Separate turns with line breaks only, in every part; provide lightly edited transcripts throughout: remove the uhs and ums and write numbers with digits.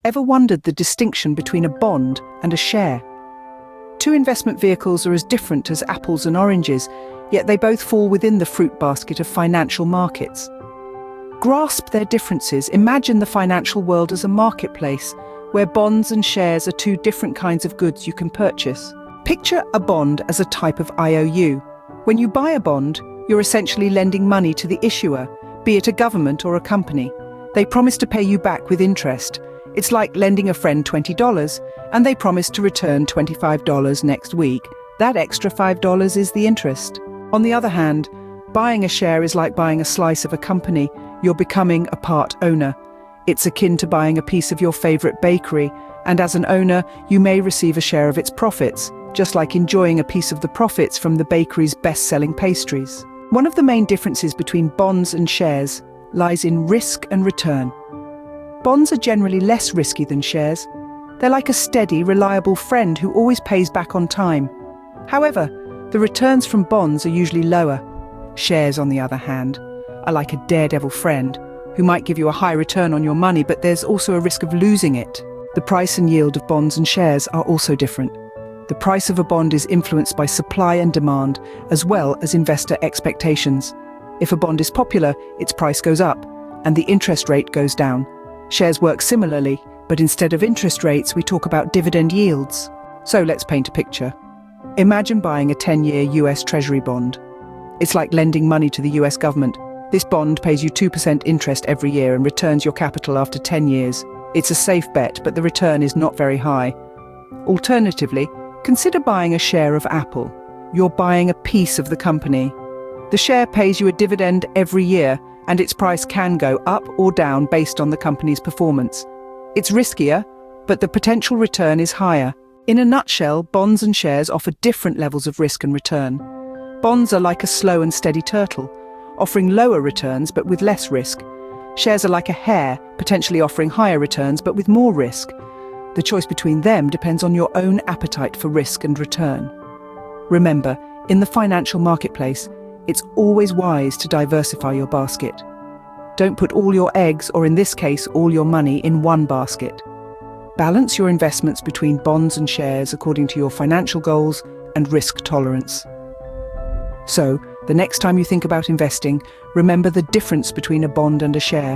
Ever wondered the distinction between a bond and a share? Two investment vehicles are as different as apples and oranges, yet they both fall within the fruit basket of financial markets. Grasp their differences. Imagine the financial world as a marketplace, where bonds and shares are two different kinds of goods you can purchase. Picture a bond as a type of IOU. When you buy a bond, you're essentially lending money to the issuer, be it a government or a company. They promise to pay you back with interest. It's like lending a friend $20, and they promise to return $25 next week. That extra $5 is the interest. On the other hand, buying a share is like buying a slice of a company. You're becoming a part owner. It's akin to buying a piece of your favorite bakery, and as an owner, you may receive a share of its profits, just like enjoying a piece of the profits from the bakery's best-selling pastries. One of the main differences between bonds and shares lies in risk and return. Bonds are generally less risky than shares. They're like a steady, reliable friend who always pays back on time. However, the returns from bonds are usually lower. Shares, on the other hand, are like a daredevil friend who might give you a high return on your money, but there's also a risk of losing it. The price and yield of bonds and shares are also different. The price of a bond is influenced by supply and demand, as well as investor expectations. If a bond is popular, its price goes up, and the interest rate goes down. Shares work similarly, but instead of interest rates, we talk about dividend yields. So let's paint a picture. Imagine buying a 10-year US Treasury bond. It's like lending money to the US government. This bond pays you 2% interest every year and returns your capital after 10 years. It's a safe bet, but the return is not very high. Alternatively, consider buying a share of Apple. You're buying a piece of the company. The share pays you a dividend every year, and its price can go up or down based on the company's performance. It's riskier, but the potential return is higher. In a nutshell, bonds and shares offer different levels of risk and return. Bonds are like a slow and steady turtle, offering lower returns but with less risk. Shares are like a hare, potentially offering higher returns but with more risk. The choice between them depends on your own appetite for risk and return. Remember, in the financial marketplace, it's always wise to diversify your basket. Don't put all your eggs, or in this case, all your money, in one basket. Balance your investments between bonds and shares according to your financial goals and risk tolerance. So, the next time you think about investing, remember the difference between a bond and a share.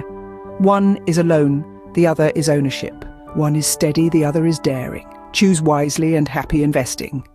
One is a loan, the other is ownership. One is steady, the other is daring. Choose wisely and happy investing.